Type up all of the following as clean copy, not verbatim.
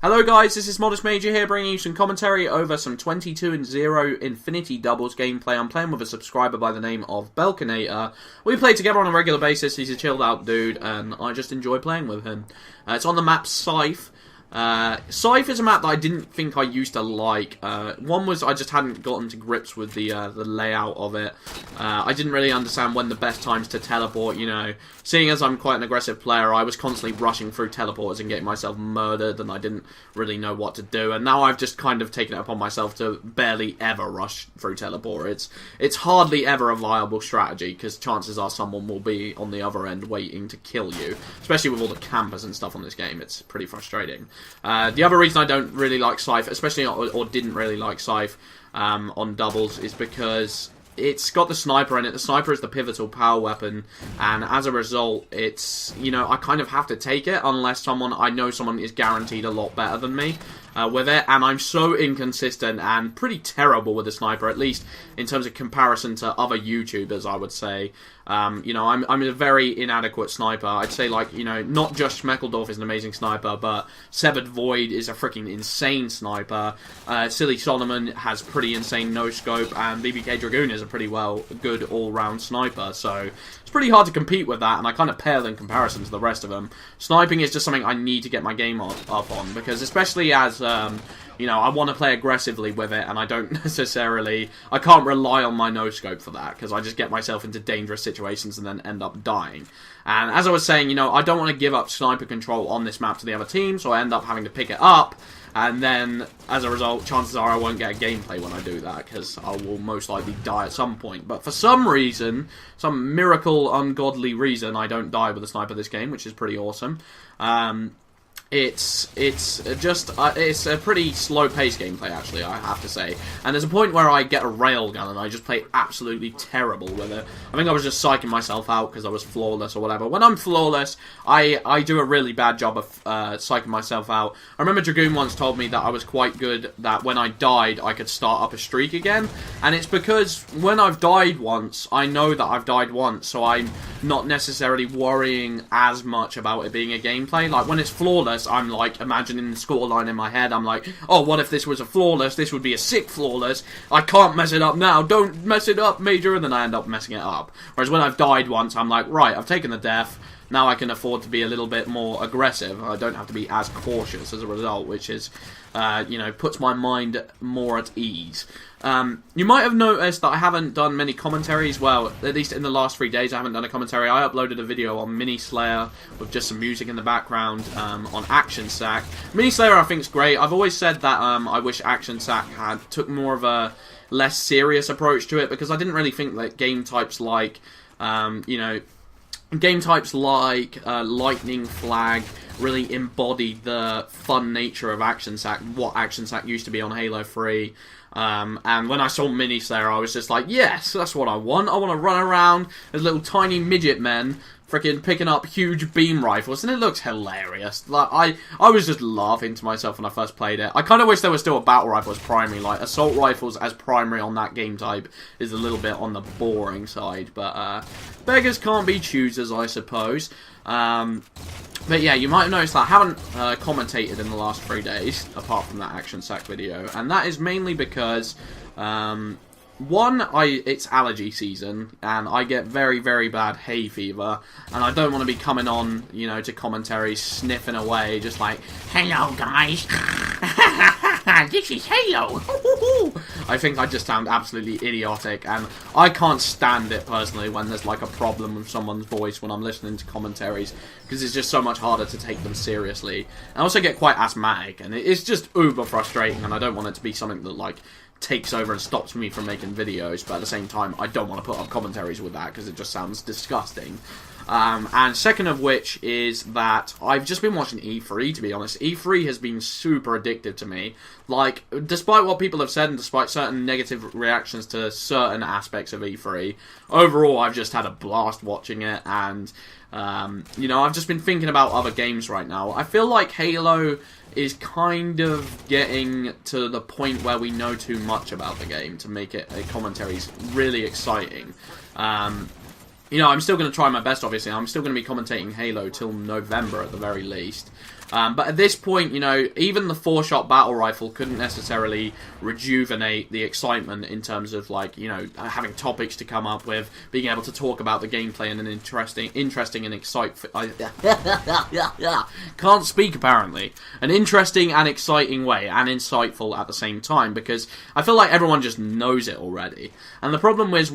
Hello guys, this is Modest Major here, bringing you some commentary over some 22-0 Infinity Doubles gameplay. I'm playing with a subscriber by the name of Belkinator. We play together on a regular basis. He's a chilled out dude, and I just enjoy playing with him. It's on the map Scythe. Scythe is a map that I didn't think I used to like. One was I just hadn't gotten to grips with the layout of it. I didn't really understand when the best times to teleport, you know. Seeing as I'm quite an aggressive player, I was constantly rushing through teleporters and getting myself murdered, and I didn't really know what to do. And now I've just kind of taken it upon myself to barely ever rush through teleporter. It's hardly ever a viable strategy, because chances are someone will be on the other end waiting to kill you. Especially with all the campers and stuff on this game, it's pretty frustrating. The other reason I don't really like Scythe, especially or didn't really like Scythe on doubles, is because it's got the sniper in it. The sniper is the pivotal power weapon, and as a result, it's, you know, I kind of have to take it unless I know someone is guaranteed a lot better than me with it, and I'm so inconsistent and pretty terrible with the sniper, at least in terms of comparison to other YouTubers, I would say. You know, I'm a very inadequate sniper. I'd say, like, you know, not just Schmeckledorf is an amazing sniper, but Severed Void is a freaking insane sniper. Silly Solomon has pretty insane no-scope, and BBK Dragoon is a pretty good all-round sniper, so it's pretty hard to compete with that, and I kind of pale in comparison to the rest of them. Sniping is just something I need to get my game up on, because especially as, you know, I want to play aggressively with it, and I don't necessarily, I can't rely on my no-scope for that, because I just get myself into dangerous situations and then end up dying. And as I was saying, you know, I don't want to give up sniper control on this map to the other team, so I end up having to pick it up, and then, as a result, chances are I won't get a gameplay when I do that, because I will most likely die at some point. But for some reason, some miracle, ungodly reason, I don't die with a sniper this game, which is pretty awesome. It's a pretty slow-paced gameplay, actually, I have to say. And there's a point where I get a railgun and I just play absolutely terrible with it. I think I was just psyching myself out because I was flawless or whatever. When I'm flawless, I do a really bad job of psyching myself out. I remember Dragoon once told me that I was quite good, that when I died, I could start up a streak again. And it's because when I've died once, I know that I've died once, so I'm not necessarily worrying as much about it being a gameplay. Like, when it's flawless, I'm like imagining the scoreline in my head. I'm like, oh, what if this was a flawless? This would be a sick flawless. I can't mess it up now. Don't mess it up, Major. And then I end up messing it up. Whereas when I've died once, I'm like, right, I've taken the death. Now I can afford to be a little bit more aggressive. I don't have to be as cautious as a result, which is, you know, puts my mind more at ease. You might have noticed that I haven't done many commentaries. Well, at least in the last 3 days, I haven't done a commentary. I uploaded a video on Mini Slayer with just some music in the background on Action Sack. Mini Slayer, I think, is great. I've always said that I wish Action Sack took more of a less serious approach to it, because I didn't really think that game types like, you know, game types like Lightning Flag really embodied the fun nature of Action Sack, what Action Sack used to be on Halo 3. And when I saw Mini Slayer, I was just like, yes, that's what I want. I want to run around as little tiny midget men, freaking picking up huge beam rifles, and it looks hilarious. Like, I was just laughing to myself when I first played it. I kind of wish there was still a battle rifle as primary. Like, assault rifles as primary on that game type is a little bit on the boring side, but beggars can't be choosers, I suppose. But yeah, you might have noticed that I haven't commentated in the last 3 days, apart from that Action Sack video, and that is mainly because, one, it's allergy season, and I get very, very bad hay fever, and I don't want to be coming on, you know, to commentary sniffing away, just like, hello guys, this is Halo. I think I just sound absolutely idiotic, and I can't stand it personally when there's like a problem with someone's voice when I'm listening to commentaries, because it's just so much harder to take them seriously. I also get quite asthmatic, and it's just uber frustrating, and I don't want it to be something that like takes over and stops me from making videos, but at the same time I don't want to put up commentaries with that because it just sounds disgusting. And second of which is that I've just been watching E3, to be honest. E3 has been super addictive to me. Like, despite what people have said and despite certain negative reactions to certain aspects of E3, overall I've just had a blast watching it, and you know, I've just been thinking about other games right now. I feel like Halo is kind of getting to the point where we know too much about the game to make it commentaries really exciting. You know, I'm still going to try my best, obviously. I'm still going to be commentating Halo till November at the very least. But at this point, you know, even the 4-shot battle rifle couldn't necessarily rejuvenate the excitement in terms of, like, you know, having topics to come up with, being able to talk about the gameplay in an interesting and can't speak apparently, an interesting and exciting way, and insightful at the same time, because I feel like everyone just knows it already. And the problem is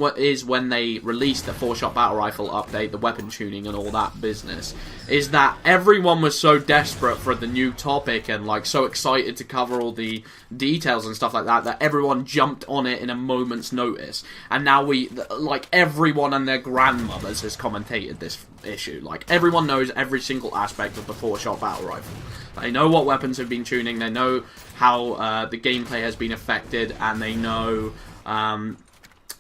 when they released the 4-shot battle rifle update, the weapon tuning and all that business, is that everyone was so desperate for the new topic and, like, so excited to cover all the details and stuff like that, that everyone jumped on it in a moment's notice. And now like, everyone and their grandmothers has commentated this issue. Like, everyone knows every single aspect of the 4-shot battle rifle. They know what weapons have been tuning, they know how the gameplay has been affected, and they know,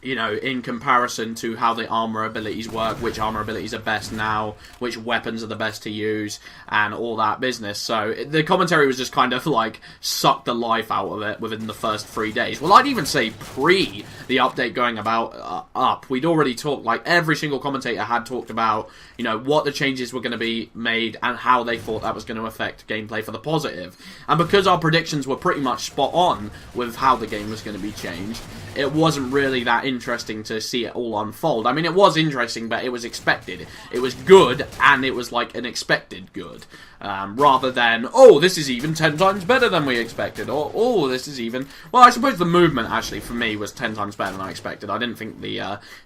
you know, in comparison to how the armor abilities work, which armor abilities are best now, which weapons are the best to use, and all that business. So the commentary was just kind of like sucked the life out of it within the first 3 days. Well, I'd even say pre the update going about up, we'd already talked, like, every single commentator had talked about, you know, what the changes were going to be made and how they thought that was going to affect gameplay for the positive. And because our predictions were pretty much spot on with how the game was going to be changed, it wasn't really that interesting to see it all unfold. I mean, it was interesting, but it was expected. It was good, and it was like an expected good. Rather than, oh, this is even 10 times better than we expected, or, oh, this is even... Well, I suppose the movement, actually, for me, was 10 times better than I expected. I didn't think the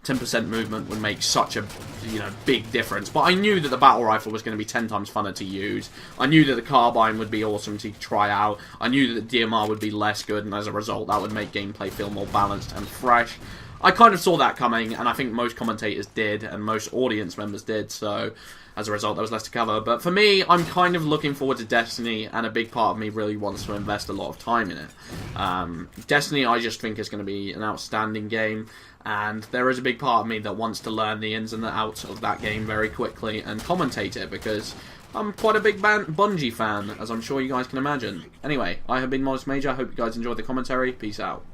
10% movement would make such a, you know, big difference. But I knew that the battle rifle was going to be 10 times funner to use. I knew that the carbine would be awesome to try out. I knew that the DMR would be less good, and as a result, that would make gameplay feel more balanced and fresh. I kind of saw that coming, and I think most commentators did, and most audience members did, so as a result there was less to cover. But for me, I'm kind of looking forward to Destiny, and a big part of me really wants to invest a lot of time in it. Destiny, I just think, is going to be an outstanding game, and there is a big part of me that wants to learn the ins and the outs of that game very quickly and commentate it, because I'm quite a big Bungie fan, as I'm sure you guys can imagine. Anyway, I have been Modest Major. I hope you guys enjoyed the commentary. Peace out.